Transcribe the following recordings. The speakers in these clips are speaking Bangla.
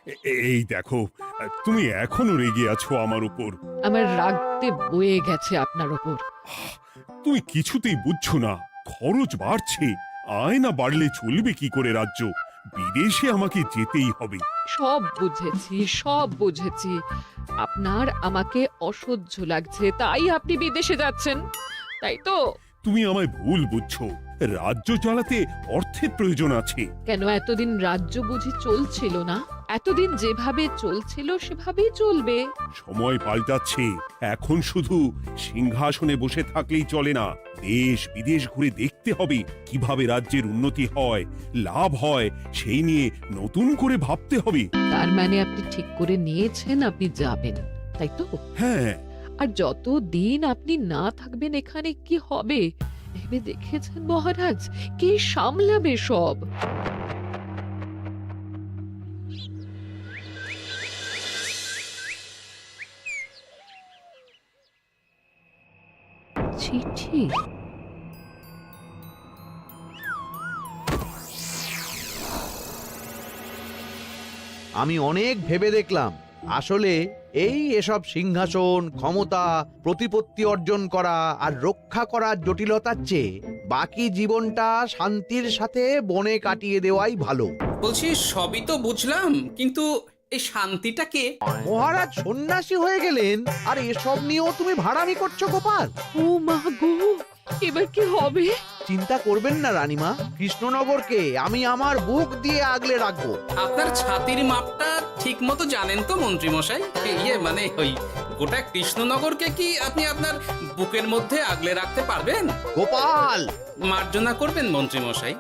এই দেখো, তুমি এখনো রেগে আছো আমার উপর। আমার রাগতে বয়ে গেছে আপনার ওপর। তুমি কিছুতেই বুঝছো না, খরচ বাড়ছে। আয় না বাড়লে চলবে কি করে রাজ্য? বিদেশে আমাকে যেতেই হবে। সব বুঝেছি, সব বুঝেছি। আপনার আমাকে অসহ্য লাগছে, তাই আপনি বিদেশে যাচ্ছেন, তাই তো? তুমি আমায় ভুল বুঝছো। রাজ্য চালাতে অর্থের প্রয়োজন আছে। কেন এতদিন রাজ্য বুঝি চলছিল না? এতদিন যেভাবে চলছিল সেভাবেই চলবে। সময় পাল্টাচ্ছে। এখন শুধু সিংহাসনে বসে থাকলেই চলে না, দেশ বিদেশ ঘুরে দেখতে হবে কিভাবে রাজ্যের উন্নতি হয়, লাভ হয়, সেই নিয়ে নতুন করে ভাবতে হবে। তার মানে আপনি ঠিক করে নিয়েছেন আপনি যাবেন, তাই তো? হ্যাঁ। আর যতদিন আপনি না থাকবেন এখানে কি হবে ভেবে দেখেছেন মহারাজ? কে সামলাবে সব? চিঠি? আমি অনেক ভেবে দেখলাম, আসলে এসব সিংহাসন, ক্ষমতা, প্রতিপত্তি অর্জন করা আর রক্ষা করার জটিলতার চেয়ে বাকি জীবনটা শান্তির সাথে বনে কাটিয়ে দেওয়াই ভালো। বলছি সবই তো বুঝলাম, কিন্তু এই শান্তিটাকে মহারাজ সন্ন্যাসী হয়ে গেলেন আর এসব নিয়েও তুমি ভাড়ামি করছো গোপাল? ও মা গো, এবার কি হবে? চিন্তা করবেন না রানীমা, কৃষ্ণনগরকে আমি আমার বুক দিয়ে আগলে রাখবো। আপনার ছাতির মাপটা ঠিক মতো জানেন তো মন্ত্রী মশাই? মানে ওই গোটা কৃষ্ণনগরকে কি আপনি আপনার বুকের মধ্যে আগলে রাখতে পারবেন? গোপাল! মার্জনা করবেন মন্ত্রী মশাই।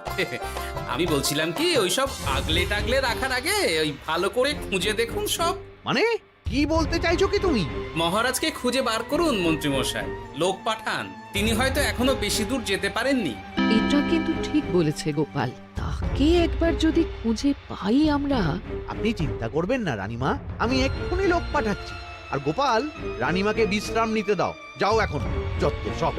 আমি বলছিলাম কি, ওইসব আগলে টাগলে রাখার আগে ওই ভালো করে খুঁজে দেখুন সব। মানে কি বলতে চাইছো কি তুমি? মহারাজকে খুঁজে বার করুন মন্ত্রী মশাই, লোক পাঠান। তিনি হয়তো এখনো বেশি দূর যেতে পারেননি। এটা কিন্তু ঠিক বলেছে গোপাল, তাকে একবার যদি খুঁজে পাই আমরা। আপনি চিন্তা করবেন না রানীমা, আমি এক্ষুনি লোক পাঠাচ্ছি। আর গোপাল, রানীমাকে বিশ্রাম নিতে দাও। যাও এখন, যত সব।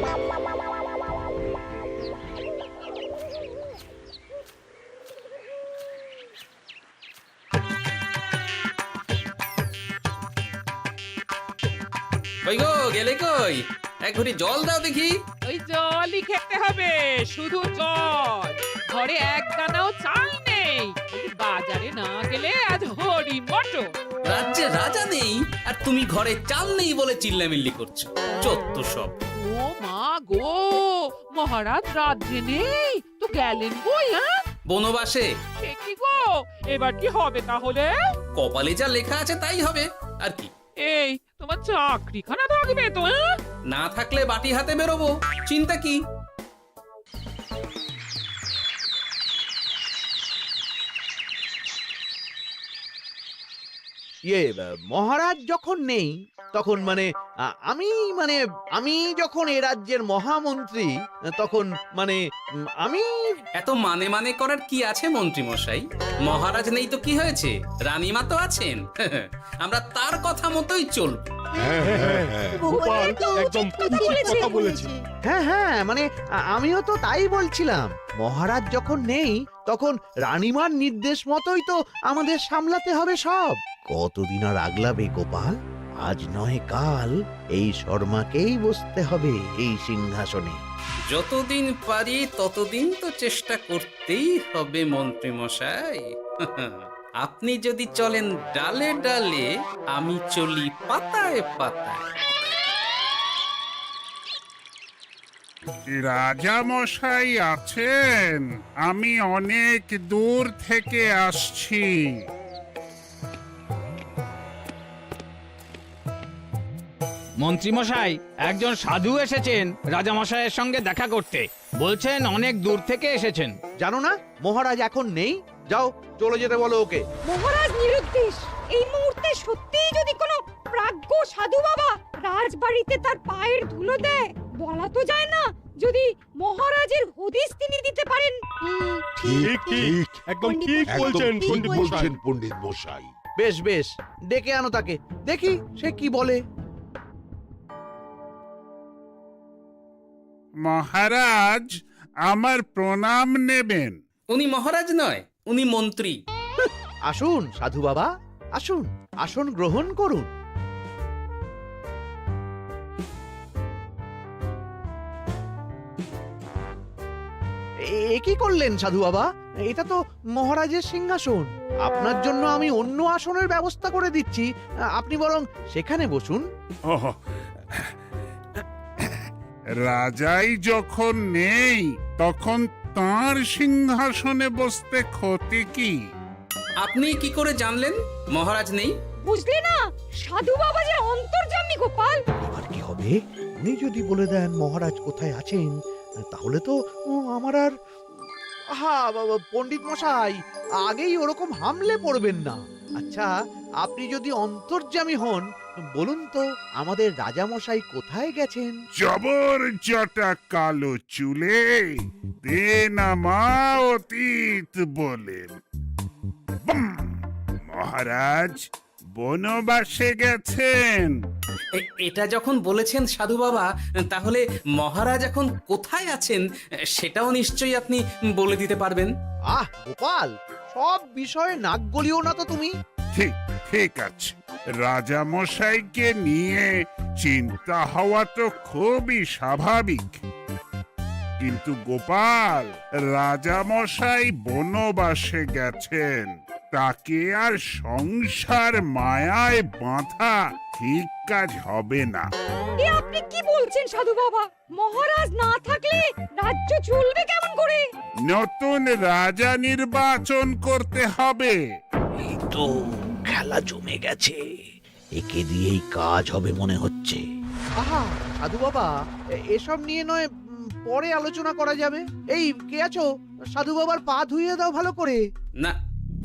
ওই গো, গেলে কই? এক ঘটি জল দাও দেখি। ওই জলই খেতে হবে, শুধু জল। ঘরে এক দানাও চাল নেই। বাজারে না গেলে আজ হরি মটর। রাজ্যে রাজা নেই আর তুমি ঘরে চাল নেই বলে চিল্লামিল্লি করছো, চত্ব সব। ও মা গো, মহারাজ রাজ্যে নেই তো গেলেন কই? হ্যাঁ, বনবাসে। সে কি গো, এবার কি হবে তাহলে? কপালে যা লেখা আছে তাই হবে, আর কি। এই তোমার চাকরিখানা থাকবে তো? না থাকলে বাটি হাতে বেরোবো, চিন্তা কি? মহারাজ যখন নেই তখন আমি যখন এ রাজ্যের মহামন্ত্রী, তখন আমি এত মানে করার কি আছে মন্ত্রী মশাই? মহারাজ নেই তো কি হয়েছে, রানীমা তো আছেন। আমরা তার কথা মতোই চলব। গোপাল একদম উচিত কথা বলেছে। হ্যাঁ হ্যাঁ, আমিও তো তাই বলছিলাম। মহারাজ যখন নেই তখন রানীমার নির্দেশ মতোই তো আমাদের সামলাতে হবে সব। কতদিন আর আগলাবে গোপাল? আজ নয় কাল এই শর্মাকেই বসতে হবে এই সিংহাসনে। যতদিন পারি ততদিন তো চেষ্টা করতেই হবে মন্ত্রী মশাই। আপনি যদি চলেন ডালে ডালে, আমি চলি পাতায় পাতায়। রাজা মশাই আছেন? আমি অনেক দূর থেকে আসছি। মন্ত্রীমশাই, একজন সাধু এসেছেন রাজামশাইয়ের সঙ্গে দেখা করতে। বলছেন অনেক দূর থেকে এসেছেন। জানো না মহারাজ এখন নেই? যাও, চলে যেতে বলো ওকে। মহারাজ নিরুদ্দেশ। এই মুহূর্তে সত্যিই যদি কোনো প্রাজ্ঞ সাধু বাবা রাজবাড়িতে তার পায়ের ধুলো দেয়, বলা তো যায় না যদি মহারাজের হদিস তিনি দিতে পারেন। ঠিক ঠিক, একদম ঠিক বলছেন পণ্ডিত মশাই। বেশ বেশ, ডেকে আনো তাকে, দেখি সে কি বলে। মহারাজ, আমার প্রণাম নেবেন। উনি মহারাজ নয়, উনি মন্ত্রী। আসুন সাধু বাবা, আসুন আসন গ্রহণ করুন। কি করলেন সাধু বাবা? এটা তো মহারাজের সিংহাসন। আপনার জন্য আমি অন্য আসনের ব্যবস্থা করে দিচ্ছি, আপনি বরং সেখানে বসুন। ওহ, রাজাই যখন নেই তখন তার সিংহাসনে বসতে ক্ষতি কি? আপনি কি করে জানলেন মহারাজ নেই? বুঝলি না, সাধু বাবা যে অন্তর্যামী গোপাল। এবার কি হবে? উনি যদি বলে দেন মহারাজ কোথায় আছেন, তাহলে তো আমার আর পণ্ডিত মশাই, আগেই ওরকম হামলে পড়বেন না। আচ্ছা, আপনি যদি অন্তর্যামী হন, বলুন তো আমাদের রাজা মশাই কোথায় গেছেন? জবর জটা কালো চুলে দেনামা অতীত বলেন। বুম! মহারাজ বনবাসে গেছেন। এটা যখন বলেছেন সাধু বাবা, তাহলে মহারাজ এখন কোথায় আছেন সেটাও নিশ্চয়ই আপনি বলে দিতে পারবেন। গোপাল, সব বিষয়ে নাক গলিও না তো তুমি। ঠিক ঠিক আছে, রাজা মশাইকে নিয়ে চিন্তা হওয়া তো খুবই স্বাভাবিক, কিন্তু গোপাল, রাজা মশাই বনবাসে গেছেন, তাকে আর সংসার মায়ায় বাঁধা ঠিক কাজ হবে না। এ আপনি কি বলছেন সাধু বাবা? মহারাজ না থাকলে রাজ্য চলবে কেমন করে? নতুন রাজা নির্বাচন করতে হবে। এই তো খেলা জমে গেছে, একে দিয়েই কাজ হবে মনে হচ্ছে। সাধু বাবা, এসব নিয়ে নয় পরে আলোচনা করা যাবে। এই কে আছো? সাধু বাবার পা ধুইয়ে দাও ভালো করে। না,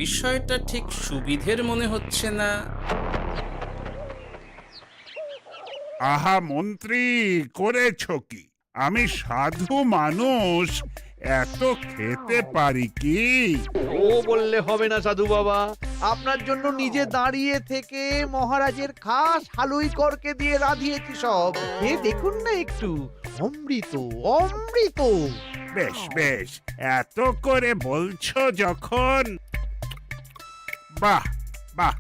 বিষয়টা ঠিক সুবিধের মনে হচ্ছে না। আহা মন্ত্রী, করেছ কি? আমি সাধু মানুষ, এত খেতে পারি কি? ও বললে হবে না সাধু বাবা, আপনার জন্য নিজে দাঁড়িয়ে থেকে মহারাজের খাস হালুই করকে দিয়ে রাঁধিয়েছি সব। দেখুন না একটু, অমৃত অমৃত। বেশ বেশ, এত করে বলছো যখন, বাহ বাহ,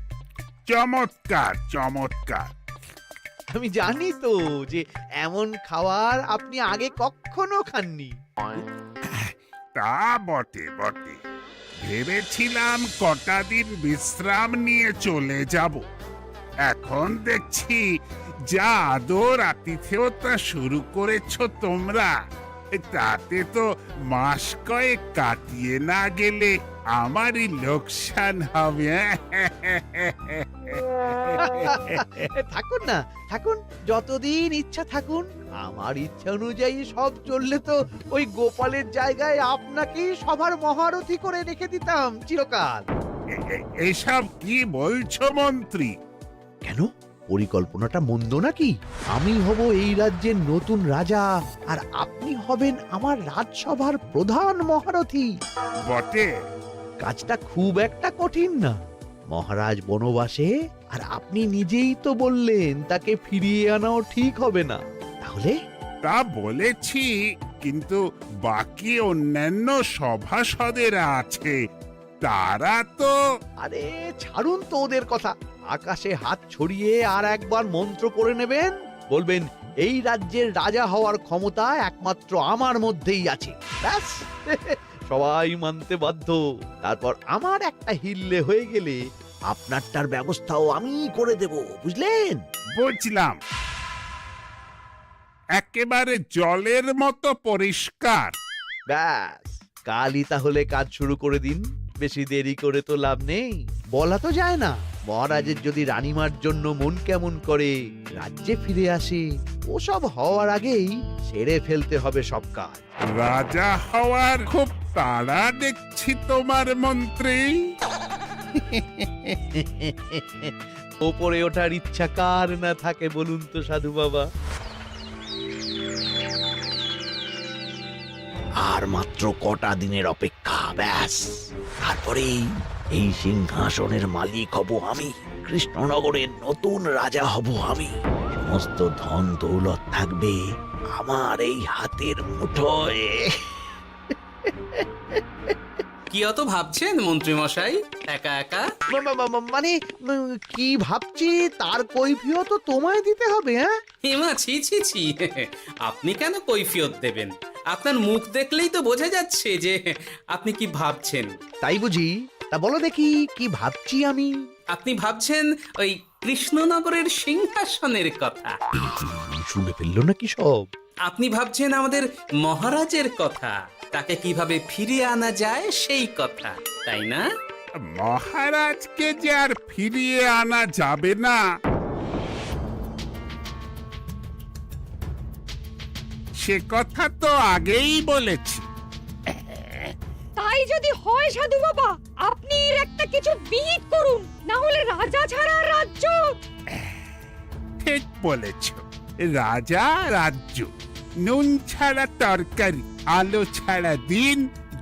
চমৎকার চমৎকার। আমি জানি তো যে এমন খাবার আপনি আগে কখনো খাননি। তা বটে বটে, ভেবেছিলাম কটা দিন বিশ্রাম নিয়ে চলে যাব। এখন দেখছি যা আদর আতিথেয়তা শুরু করেছ তোমরা, তাতে তো মাস কয়েক কাটিয়ে না গেলে আমারই লোকসান হবে। থাকুন না, থাকুন, যতদিন ইচ্ছা থাকুন। আমার ইচ্ছা অনুযায়ী সব চললে তো ওই গোপালের জায়গায় আপনাকেই সবার মহারথী করে রেখে দিতাম চিরকাল। এসব কি বলছো মন্ত্রী? কেন, পরিকল্পনাটা মন্দ নাকি? আমি হব এই রাজ্যের নতুন রাজা, আর আপনি হবেন আমার রাজসভার প্রধান মহারথী। বটে, কাজটা খুব একটা কঠিন না। মহারাজ বনবাসে, আর আপনি নিজেই তো বললেন তাকে ফিরিয়ে আনাও ঠিক হবে না। তাহলে তা বলেছি, কিন্তু বাকি অন্যান্য সভাসদেরা আছে, তারা তো। আরে ছাড়ুন তো ওদের কথা। আকাশে হাত ছড়িয়ে আর একবার মন্ত্র পড়ে নেবেন, বলবেন এই রাজ্যের রাজা হওয়ার ক্ষমতা একমাত্র আমার মধ্যেই আছে। ব্যাস, সবাই মানতে বাধ্য। তারপর আমার একটা হিল্লে হয়ে গেলে আপনারটার ব্যবস্থাও আমি করে দেব, বুঝলেন? বুঝলাম, একেবারে জলের মতো পরিষ্কার। ব্যাস, কালই তাহলে কাজ শুরু করে দিন। বেশি দেরি করে তো লাভ নেই। বলা তো যায় না, মহারাজের যদি রানীমার জন্য মন কেমন করে, রাজ্যে ফিরে আসে, ওসব হওয়ার আগেই সেরে ফেলতে হবে সব কাজ। রাজা হওয়ার খুব তাড়া দেখছি তোমার মন্ত্রী। ওপরে ওঠার ইচ্ছা কার না থাকে বলুন তো সাধু বাবা? আর মাত্র কটা দিনের অপেক্ষা, ব্যাস, তারপরেই এই সিংহাসনের মালিক হব আমি। কৃষ্ণনগরের নতুন রাজা হব আমি। সমস্ত ধন দৌলত থাকবে আমার এই হাতের মুঠোয়। কি অত ভাবছেন মন্ত্রী মশাই একা একা? মানে কি ভাবছি তার কৈফিয়ত তো তোমায় দিতে হবে। হ্যাঁ, হিমা, ছি ছি ছি, আপনি কেন কৈফিয়ত দেবেন? আপনার মুখ দেখলেই তো বোঝা যাচ্ছে যে আপনি কি ভাবছেন। তাই বুঝি? তা বলো দেখি কি ভাবছি আমি। আপনি ভাবছেন ওই কৃষ্ণনগরের সিংহাসনের কথা। শুনে ফেললো নাকি সব? আপনি ভাবছেন আমাদের মহারাজের কথা, তাকে কিভাবে ফিরিয়ে আনা যায় সেই কথা, তাই না? মহারাজকে যে আর ফিরিয়ে আনা যাবে না সে কথা তো আগেই বলেছি। তাই যদি হয় সাধু বাবা, আপনি এর একটা কিছু বিহিত করুন, না হলে রাজা ছাড়া রাজ্য। ঠিক বলেছ, রাজা রাজ্য, নুন ছাড়া তরকারি, আলো ছাড়া দিন,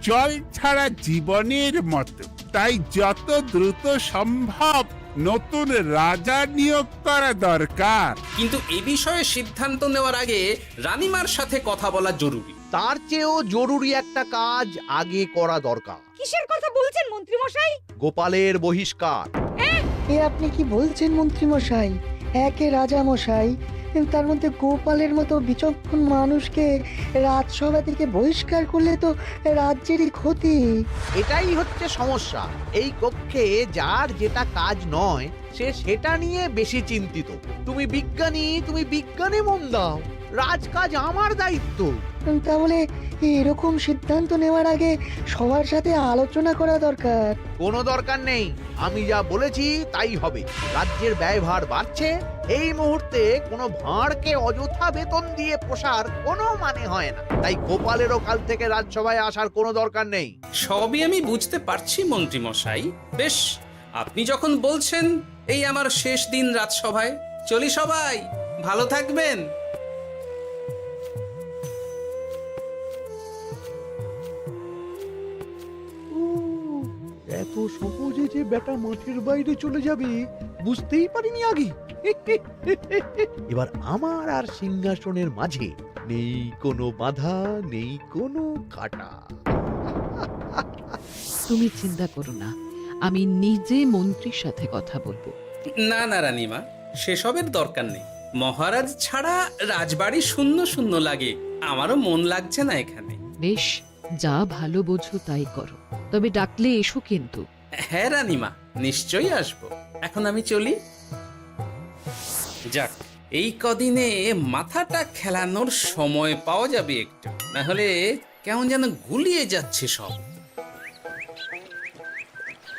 জল ছাড়া জীবনের মতো। তাই যত দ্রুত সম্ভব নতুন রাজা নিয়োগ করা দরকার। কিন্তু এ বিষয়ে সিদ্ধান্ত নেওয়ার আগে রানীমার সাথে কথা বলা জরুরি। তার চেয়েও জরুরি একটা কাজ আগে করা দরকার। কিসের কথা বলছেন মন্ত্রী মশাই? গোপালের বহিষ্কার। এ আপনি কি বলছেন মন্ত্রী মশাই? একে রাজা মশাই, তার মধ্যে গোপালের মতো বিচক্ষণ মানুষকে রাজসভা থেকে বহিষ্কার করলে তো রাজ্যেরই ক্ষতি। এটাই হচ্ছে সমস্যা। এই কক্ষে যার যেটা কাজ নয় সে সেটা নিয়ে বেশি চিন্তিত। তুমি বিজ্ঞানী, তুমি বিজ্ঞানে মন দাও, রাজকাজ আমার দায়িত্ব। তাহলে এরকম সিদ্ধান্ত নেওয়ার আগে সবার সাথে আলোচনা করা দরকার। কোনো দরকার নেই, আমি যা বলেছি তাই হবে। রাজ্যের ব্যয়ভার বাড়ছে, এই মুহূর্তে কোনো ভাঁড়কে অযথা বেতন দিয়ে পোষার কোনো মানে হয় না। তাই গোপালেরও কাল থেকে রাজসভায় আসার কোনো দরকার নেই। সবই আমি বুঝতে পারছি মন্ত্রী মশাই। বেশ, আপনি যখন বলছেন, এই আমার শেষ দিন রাজসভায়, চলি সবাই, ভালো থাকবেন। এত সহজে যে বেটা মাঠের বাইরে চলে যাবে বুঝতেই পারিনি আগে। এবার আমার আর সিংহাসনের মাঝে নেই কোনো বাধা, নেই কোনো কাটা। তুমি চিন্তা করো না, আমি নিজে মন্ত্রীর সাথে কথা বলবো। না না রানীমা, সেসবের দরকার নেই। মহারাজ ছাড়া রাজবাড়ি শূন্য শূন্য লাগে, আমারও মন লাগছে না এখানে। বেশ, যা ভালো বোঝো তাই করো, তবে ডাকলে এসো কিন্তু। হ্যাঁ রানীমা, নিশ্চয়ই আসবো। এখন আমি চলি। যাক, এই কদিনে মাথাটা খেলানোর সময় পাওয়া যাবে একটু, না হলে কেমন যেন গুলিয়ে যাচ্ছে সব।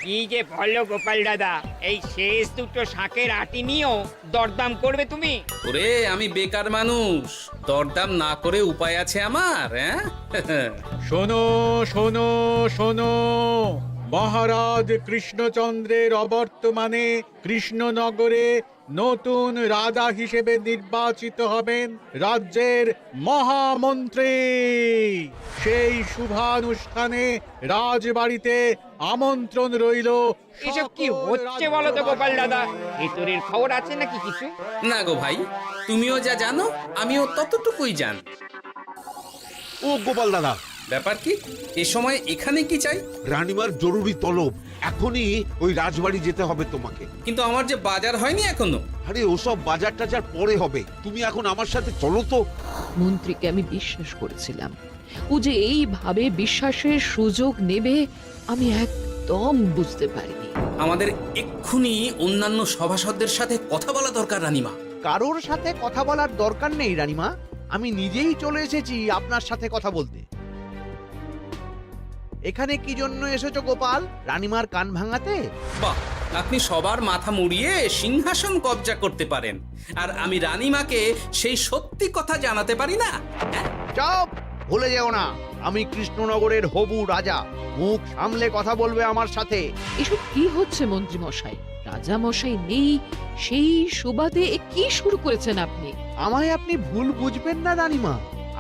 কি যে বলো গোপাল দাদা, এই শেষ দুটো শাঁখের আটি নিয়েও দরদাম করবে তুমি? ওরে, আমি বেকার মানুষ, দরদাম না করে উপায় আছে আমার? হ্যাঁ শোনো শোনো শোনো, মহারাজ কৃষ্ণচন্দ্রের অবর্তমানে কৃষ্ণনগরে নতুন রাজা হিসেবে নির্বাচিত হবেন রাজ্যের মহামন্ত্রী। সেই শুভানুষ্ঠানে রাজবাড়িতে আমন্ত্রণ রইল। এসব কি হচ্ছে বলো তো গোপাল দাদা? ভেতরের খবর আছে নাকি কিছু? না গো ভাই, তুমিও যা জানো আমিও ততটুকুই জানি। ও গোপাল দাদা, ব্যাপার কি? এ সময় এখানে কি চাই? রানীমার জরুরি তলব, এখনই ওই রাজবাড়ি যেতে হবে তোমাকে। কিন্তু আমার যে বাজার হয়নি এখনো। আরে ওসব বাজার টাজার পরে হবে, তুমি এখন আমার সাথে চলো তো। মন্ত্রীকে আমি বিশ্বাস করেছিলাম, ও যে এইভাবে বিশ্বাসের সুযোগ নেবে আমি একদম বুঝতে পারিনি। আমাদের এক্ষুনি অন্যান্য সভাসদদের সাথে কথা বলা দরকার রানীমা। কারোর সাথে কথা বলার দরকার নেই রানীমা, আমি নিজেই চলে এসেছি আপনার সাথে কথা বলতে। এখানে কি জন্য এসেছো গোপাল? রানীমার কান ভাঙাতে? বাহ, আপনি সবার মাথা মুড়িয়ে সিংহাসন কবজা করতে পারেন, আর আমি রানীমাকে সেই সত্যি কথা জানাতে পারি না? চুপ! ভুলে যেও না, আমি কৃষ্ণনগরের হবু রাজা। মুখ সামলে কথা বলবে আমার সাথে। এসব কি হচ্ছে মন্ত্রী মশাই? রাজা মশাই নেই, সেই সুবাদে এ কি শুরু করেছেন আপনি? আমায় আপনি ভুল বুঝবেন না রানীমা,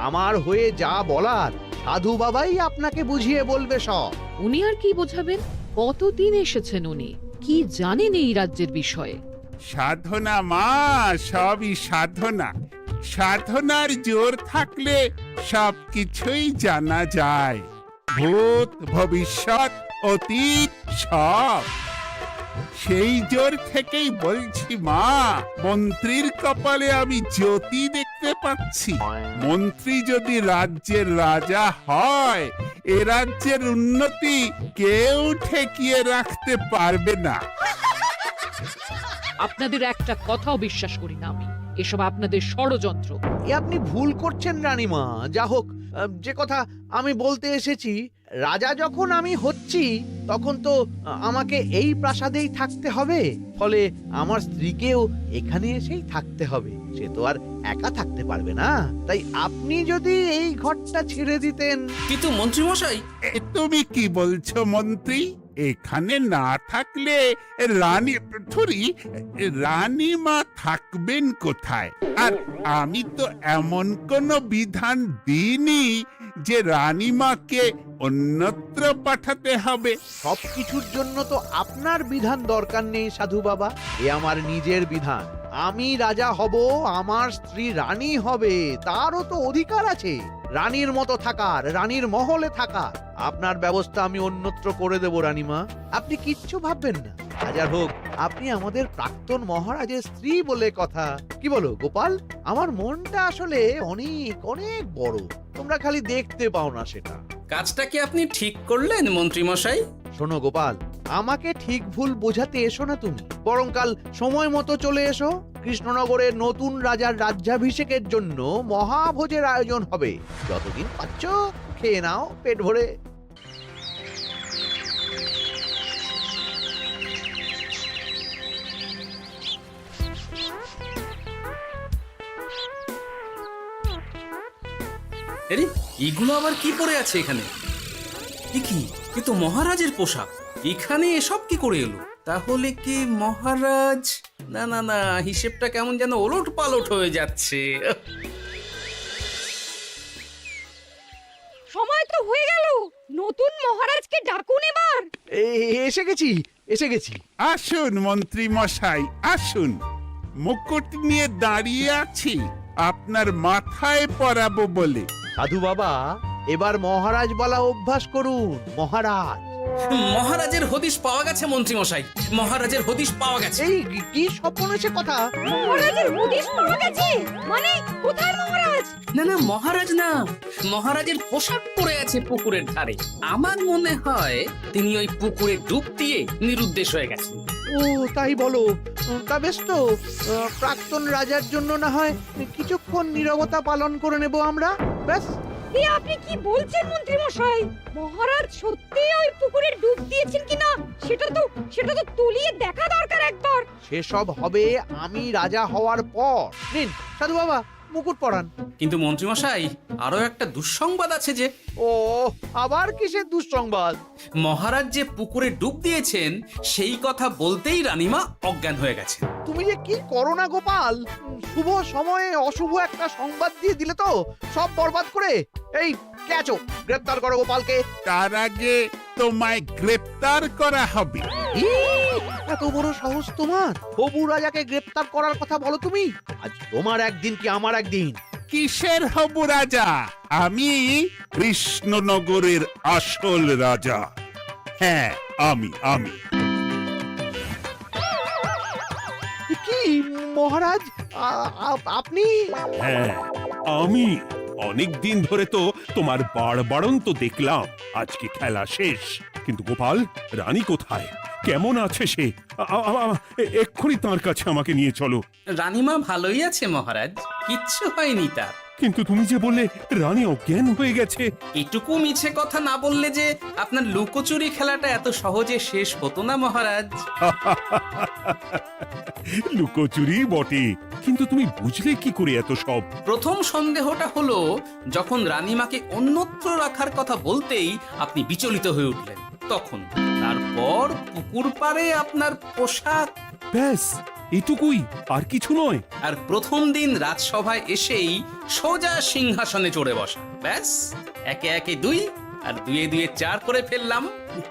আমার হয়ে যা বলার সাধু বাবাই আপনাকে বুঝিয়ে বলবে সব। উনি আর কি বোঝাবেন? কতদিন এসেছেন উনি, কি জানেন এই রাজ্যের বিষয়ে? সাধনা মা, সবই সাধনা। সাধনার জোর থাকলে সবকিছুই জানা যায়। ভূত ভবিষ্যৎ অতীত সব। সেই জোর থেকেই বলছি মা, মন্ত্রীর কপালে আমি জ্যোতি দেখতে পাচ্ছি। মন্ত্রী যদি রাজ্যের রাজা হয়, এ রাজ্যের উন্নতি কেউ ঠেকিয়ে রাখতে পারবে না। আপনাদের একটা কথাও বিশ্বাস করি না আমি, এসব আপনাদের ষড়যন্ত্র। এ আপনি ভুল করছেন রানীমা। যা হোক, যে কথা আমি বলতে এসেছি, রাজা যখন আমি হচ্ছি তখন তো আমাকে এই প্রাসাদেই থাকতে হবে, ফলে আমার স্ত্রীকেও এখানে এসেই থাকতে হবে। সে তো আর একা থাকতে পারবে না, তাই আপনি যদি এই ঘরটা ছেড়ে দিতেন। কিন্তু মন্ত্রীমশাই, তুমি কি বলছো মন্ত্রী? এখানে না থাকলে রানীমা থাকবেন কোথায়? আর আমি তো এমন কোন বিধান দিইনি যে রানীমাকে অন্যত্র পাঠাতে হবে। সবকিছুর জন্য তো আপনার বিধান দরকার নেই সাধু বাবা, এ আমার নিজের বিধান। আমি রাজা হব, আমার স্ত্রী রানী হবে, তারও তো অধিকার আছে রানীর মতো থাকার, রানীর মহলে থাকার। আপনার ব্যবস্থা আমি অন্যত্র করে দেব রানীমা, আপনি কিচ্ছু ভাববেন না। হাজার হোক আপনি আমাদের প্রাক্তন মহারাজের স্ত্রী বলে কথা। কি বলো গোপাল? আমার মনটা আসলে অনেক অনেক বড়, তোমরা খালি দেখতে পাও না সেটা। কাজটা কি আপনি ঠিক করলেন মন্ত্রীমশাই? শোনো গোপাল, আমাকে ঠিক ভুল বোঝাতে এসো না তুমি, বরং কাল সময় মতো চলে এসো। কৃষ্ণনগরের নতুন রাজার রাজ্যাভিষেকের জন্য মহাভোজের আয়োজন হবে। যতদিন পাচ্ছ খেয়ে নাও পেট ভরে। আরে এগুলো আবার কি পরে আছে এখানে? কি এ তো মহারাজের পোশাক, এখানে এসব কি করে এলো? তাহলে কি মহারাজ? না না না, হিসেবটা কেমন যেন ওলট পালট হয়ে যাচ্ছে। সময় তো হয়ে গেল, নতুন মহারাজকে ডাকুন এবার। এসে গেছি, এসে গেছি। আসুন মন্ত্রী মশাই, আসুন। মুকুট নিয়ে দাঁড়িয়ে আছি আপনার মাথায় পরাবো বলে। সাধু বাবা, এবার মহারাজ বলা অভ্যাস করুন। মহারাজ। মহারাজের হদিশ পাওয়া গেছে মন্ত্রীমশাই, মহারাজের হদিশ পাওয়া গেছে। এই কি স্বপ্ন এসে কথা? মহারাজের হদিশ পাওয়া গেছে মানে কোথায় মহারাজ? না না, মহারাজ না, মহারাজের পোশাক পরে আছে পুকুরের ধারে। আমার মনে হয় তিনি ওই পুকুরে ডুব দিয়ে নিরুদ্দেশ হয়ে গেছেন। ও তাই বলো? তা বেশ তো, প্রাক্তন রাজার জন্য না হয় কিছুক্ষণ নীরবতা পালন করে নেব আমরা, ব্যাস। এ আপনি কি বলছেন মন্ত্রী মশাই? মহারাজ সত্যি ওই পুকুরে ডুব দিয়েছেন কিনা সেটা তো তুলিয়ে দেখা দরকার একবার। সেসব হবে আমি রাজা হওয়ার পর। নিন সাধু বাবা, মুকুট পরান। কিন্তু মন্ত্রীমশাই, আরো একটা দুঃসংবাদ আছে যে। ও আবার কিসের দুঃসংবাদ? মহারাজ যে পুকুরে ডুব দিয়েছেন সেই কথা বলতেই রানীমা অজ্ঞান হয়ে গেছে। তুমি যে কি করো না গোপাল, শুভ সময়ে অশুভ একটা সংবাদ দিয়ে দিলে তো সব বরবাদ করে। এই কে আছো? গ্রেফতার করো গোপালকে। তার আগে তোমায় গ্রেপ্তার করা হবে। এত বড় সাহস তোমার? হবু রাজাকে গ্রেপ্তার করার কথা বলো তুমি? আজ তোমার একদিন কি আমার একদিন? কিসের হবু রাজা? আমি কৃষ্ণনগরের আসল রাজা। হ্যাঁ, আমি। কি মহারাজ, আপনি? হ্যাঁ, আমি। অনেক দিন ধরে তো তোমার বাড়বাড়ন্ত দেখলাম, আজকে খেলা শেষ। কিন্তু গোপাল, রানী কোথায়? কেমন আছে সে? এক্ষুনি তার কাছে আমাকে নিয়ে চলো। রানীমা ভালোই আছে মহারাজ, কিচ্ছু হয়নি তার। কিন্তু তুমি যে বললে রানী অজ্ঞান হয়ে গেছে। এটুকু মিছে কথা না বললে যে আপনার লুকোচুরি খেলাটা এত সহজে শেষ হতো না মহারাজ। লুকোচুরি বটে, কিন্তু তুমি বুঝলে কি করে এত সব? প্রথম সন্দেহটা হলো যখন রানীমাকে অন্যত্র রাখার কথা বলতেই আপনি বিচলিত হয়ে উঠলেন, তখন। তারপর পুকুর পাড়ে আপনার পোশাক, ব্যাস এটুকুই, আর কিছু নয়। আর প্রথম দিন রাজসভায় এসেই সোজা সিংহাসনে চড়ে বসা, ব্যাস। একে একে 2 আর 2 2 4 করে ফেললাম।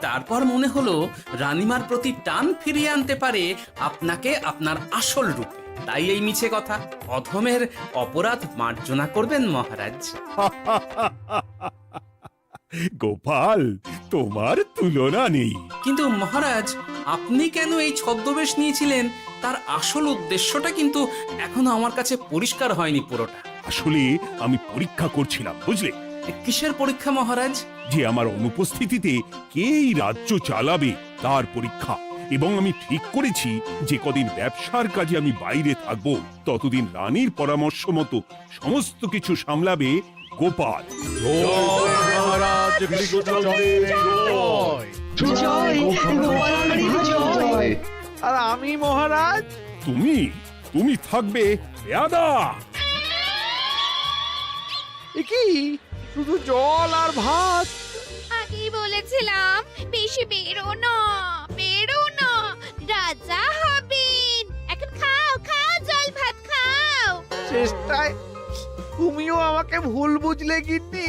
তারপর মনে হলো রানীমার প্রতি টান ফিরিয়ে আনতে পারে আপনাকে আপনার আসল রূপে। তাই এই মিছে কথা। অধমের অপরাধ মার্জনা করবেন মহারাজ। গোপাল, তোমার তুলনা নেই। কিন্তু মহারাজ, আপনি কেন এই ছদ্মবেশ নিয়েছিলেন তার আসল উদ্দেশ্যটা কিন্তু এখনো আমার কাছে পরিষ্কার হয়নি পুরোটা। আসলে আমি পরীক্ষা করছিলাম, বুঝলে, কিসের পরীক্ষা মহারাজ? যে আমার অনুপস্থিতিতে কে এই রাজ্য চালাবে তার পরীক্ষা। এবং আমি ঠিক করেছি যে কদিন ব্যবসার কাজে আমি বাইরে থাকব, ততদিন রানীর পরামর্শ মতো সমস্ত কিছু সামলাবে গোপাল। আর আমি মহারাজ? তুমি থাকবে পেয়াদা। এ কি শুধু জল আর ভাত? আগেই বলেছিলাম বেশি বেরো না, বেরো না, রাজা হবেন। এখন খাও খাও, জল ভাত খাও। চেষ্টায় তুমিও আমাকে ভুল বুঝলে গিন্নি।